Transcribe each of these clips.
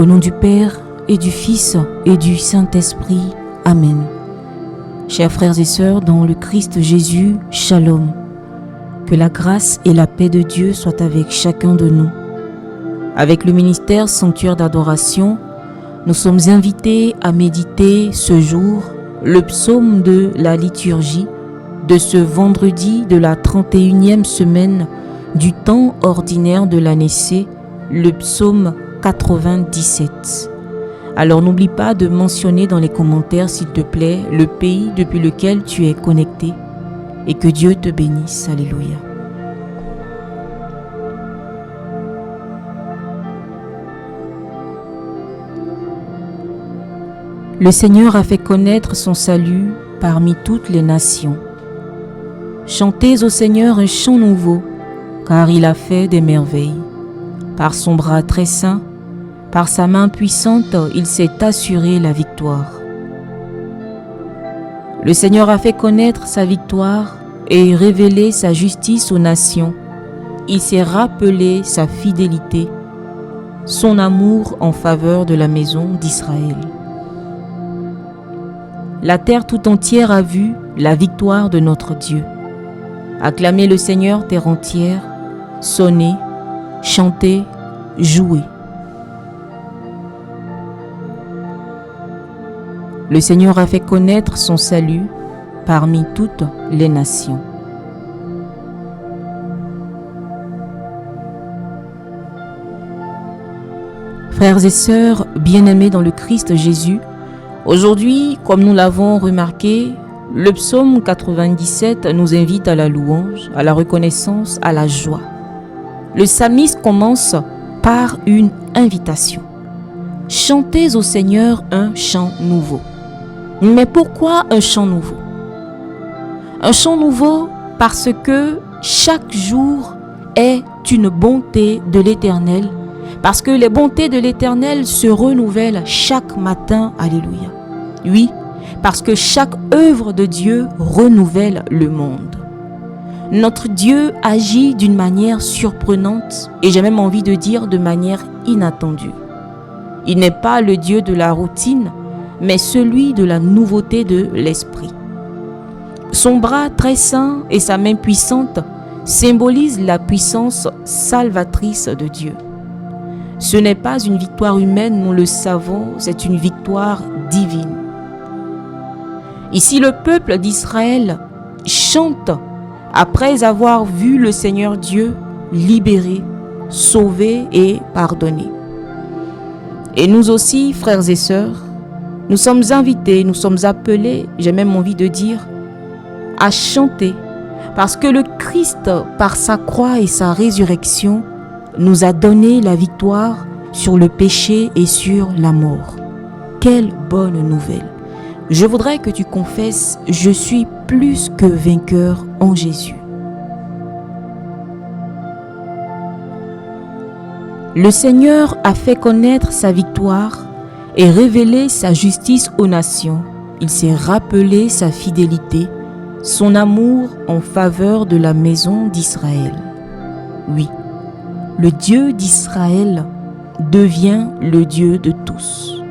Au nom du Père et du Fils et du Saint-Esprit. Amen. Chers frères et sœurs, dans le Christ Jésus, Shalom. Que la grâce et la paix de Dieu soient avec chacun de nous. Avec le ministère Sanctuaire d'adoration, nous sommes invités à méditer ce jour le psaume de la liturgie de ce vendredi de la 31e semaine du temps ordinaire de l'année C, le psaume 97. Alors n'oublie pas de mentionner dans les commentaires, s'il te plaît, le pays depuis lequel tu es connecté et que Dieu te bénisse. Alléluia. Le Seigneur a fait connaître son salut parmi toutes les nations. Chantez au Seigneur un chant nouveau, car il a fait des merveilles. Par son bras très saint, par sa main puissante, il s'est assuré la victoire. Le Seigneur a fait connaître sa victoire et révélé sa justice aux nations. Il s'est rappelé sa fidélité, son amour en faveur de la maison d'Israël. La terre tout entière a vu la victoire de notre Dieu. Acclamez le Seigneur, terre entière, sonnez, chantez, jouez. Le Seigneur a fait connaître son salut parmi toutes les nations. Frères et sœurs bien-aimés dans le Christ Jésus, aujourd'hui, comme nous l'avons remarqué, le psaume 97 nous invite à la louange, à la reconnaissance, à la joie. Le psalmiste commence par une invitation. Chantez au Seigneur un chant nouveau. Mais pourquoi un chant nouveau? Un chant nouveau parce que chaque jour est une bonté de l'Éternel. Parce que les bontés de l'Éternel se renouvellent chaque matin. Alléluia. Oui, parce que chaque œuvre de Dieu renouvelle le monde. Notre Dieu agit d'une manière surprenante et j'ai même envie de dire de manière inattendue. Il n'est pas le Dieu de la routine, mais celui de la nouveauté de l'esprit. Son bras très saint et sa main puissante symbolisent la puissance salvatrice de Dieu. Ce n'est pas une victoire humaine, nous le savons, c'est une victoire divine. Ici, le peuple d'Israël chante après avoir vu le Seigneur Dieu libérer, sauver et pardonner. Et nous aussi, frères et sœurs, nous sommes invités, nous sommes appelés, j'ai même envie de dire, à chanter, parce que le Christ, par sa croix et sa résurrection, nous a donné la victoire sur le péché et sur la mort. Quelle bonne nouvelle! Je voudrais que tu confesses, je suis plus que vainqueur en Jésus. Le Seigneur a fait connaître sa victoire et révélé sa justice aux nations. Il s'est rappelé sa fidélité, son amour en faveur de la maison d'Israël. Oui, le Dieu d'Israël devient le Dieu de tous.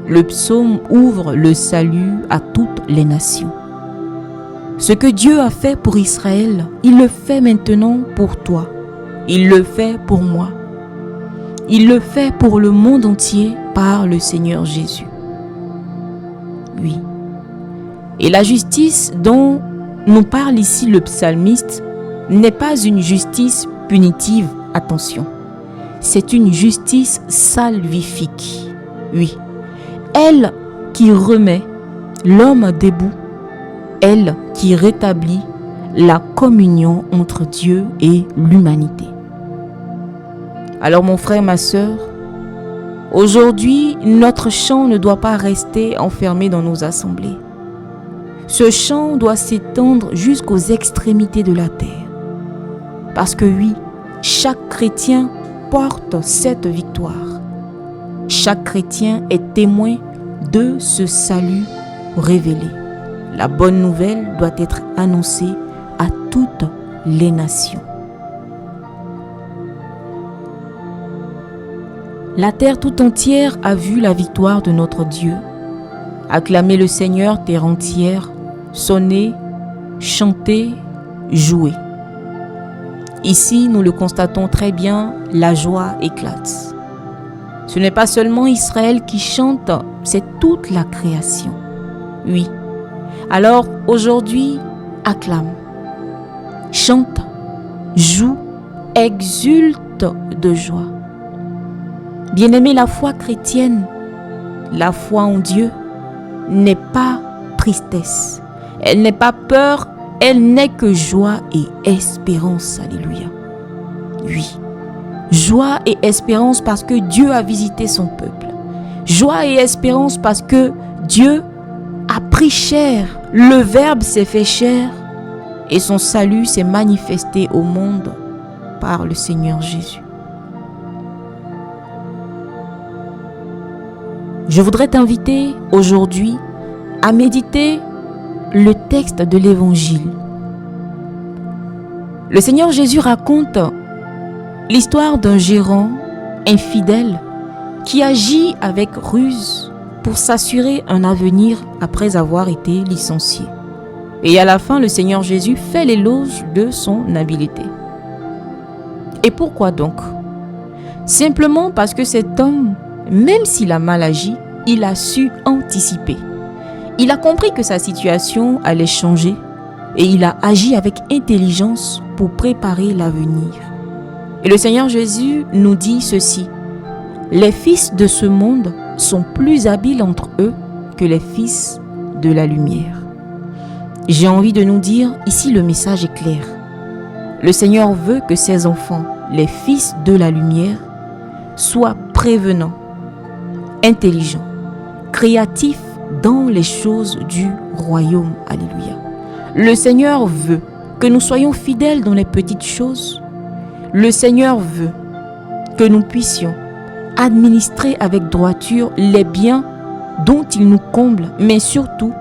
Le psaume ouvre le salut à toutes les nations. Ce que Dieu a fait pour Israël, il le fait maintenant pour toi. Il le fait pour moi. Il le fait pour le monde entier par le Seigneur Jésus. Oui. Et la justice dont nous parle ici le psalmiste n'est pas une justice punitive, attention. C'est une justice salvifique. Oui. Elle qui remet l'homme debout, elle qui rétablit la communion entre Dieu et l'humanité. Alors mon frère, ma sœur, aujourd'hui, notre chant ne doit pas rester enfermé dans nos assemblées. Ce chant doit s'étendre jusqu'aux extrémités de la terre. Parce que oui, chaque chrétien porte cette victoire. Chaque chrétien est témoin de ce salut révélé. La bonne nouvelle doit être annoncée à toutes les nations. La terre tout entière a vu la victoire de notre Dieu. Acclamez le Seigneur, terre entière, sonnez, chantez, jouez. Ici, nous le constatons très bien, la joie éclate. Ce n'est pas seulement Israël qui chante, c'est toute la création. Oui. Alors, aujourd'hui, acclame, chante, joue, exulte de joie. Bien-aimé, la foi chrétienne, la foi en Dieu, n'est pas tristesse. Elle n'est pas peur, elle n'est que joie et espérance. Alléluia. Oui. Joie et espérance parce que Dieu a visité son peuple. Joie et espérance parce que Dieu a pris chair. Le Verbe s'est fait chair et son salut s'est manifesté au monde par le Seigneur Jésus. Je voudrais t'inviter aujourd'hui à méditer le texte de l'Évangile. Le Seigneur Jésus raconte l'histoire d'un gérant infidèle qui agit avec ruse pour s'assurer un avenir après avoir été licencié. Et à la fin, le Seigneur Jésus fait l'éloge de son habileté. Et pourquoi donc? Simplement parce que cet homme, même s'il a mal agi, il a su anticiper. Il a compris que sa situation allait changer et il a agi avec intelligence pour préparer l'avenir. Et le Seigneur Jésus nous dit ceci: les fils de ce monde sont plus habiles entre eux que les fils de la lumière. J'ai envie de nous dire, ici le message est clair. Le Seigneur veut que ses enfants, les fils de la lumière, soient prévenants, intelligents, créatifs dans les choses du royaume. Alléluia. Le Seigneur veut que nous soyons fidèles dans les petites choses. Le Seigneur veut que nous puissions administrer avec droiture les biens dont il nous comble, mais surtout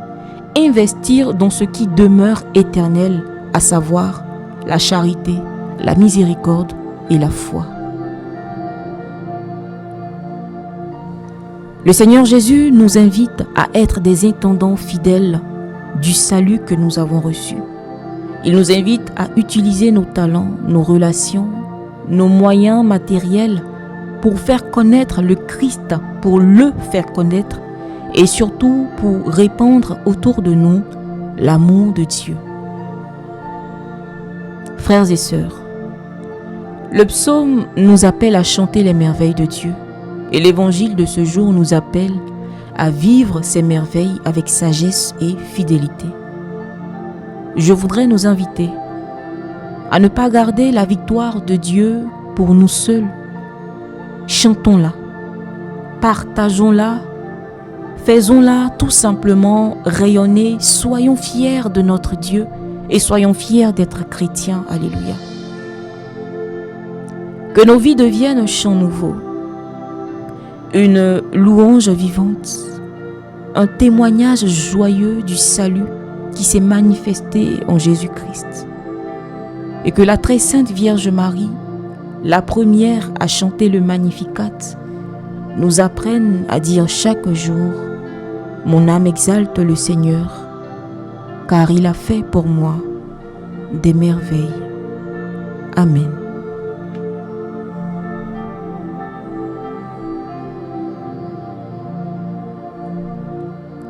investir dans ce qui demeure éternel, à savoir la charité, la miséricorde et la foi. Le Seigneur Jésus nous invite à être des intendants fidèles du salut que nous avons reçu. Il nous invite à utiliser nos talents, nos relations, nos moyens matériels pour faire connaître le Christ, pour le faire connaître et surtout pour répandre autour de nous l'amour de Dieu. Frères et sœurs, le psaume nous appelle à chanter les merveilles de Dieu et l'évangile de ce jour nous appelle à vivre ces merveilles avec sagesse et fidélité. Je voudrais nous inviter à ne pas garder la victoire de Dieu pour nous seuls. Chantons-la, partageons-la, faisons-la tout simplement rayonner. Soyons fiers de notre Dieu et soyons fiers d'être chrétiens. Alléluia. Que nos vies deviennent un chant nouveau, une louange vivante, un témoignage joyeux du salut qui s'est manifesté en Jésus-Christ. Et que la très sainte Vierge Marie, la première à chanter le Magnificat, nous apprenne à dire chaque jour: mon âme exalte le Seigneur, car il a fait pour moi des merveilles. Amen.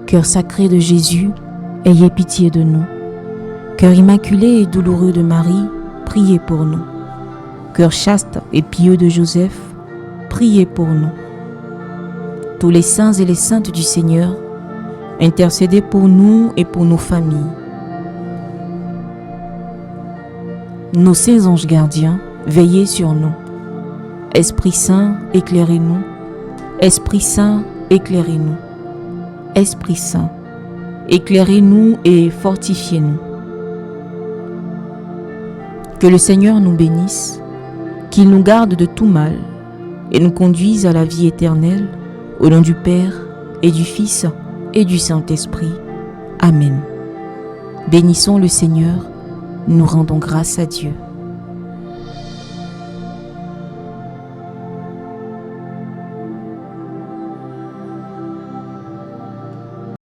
Cœur sacré de Jésus, ayez pitié de nous. Cœur immaculé et douloureux de Marie, priez pour nous. Cœur chaste et pieux de Joseph, priez pour nous. Tous les saints et les saintes du Seigneur, intercédez pour nous et pour nos familles. Nos saints anges gardiens, veillez sur nous. Esprit Saint, éclairez-nous. Esprit Saint, éclairez-nous. Esprit Saint, éclairez-nous et fortifiez-nous. Que le Seigneur nous bénisse, qu'il nous garde de tout mal et nous conduise à la vie éternelle, au nom du Père et du Fils et du Saint-Esprit. Amen. Bénissons le Seigneur, nous rendons grâce à Dieu.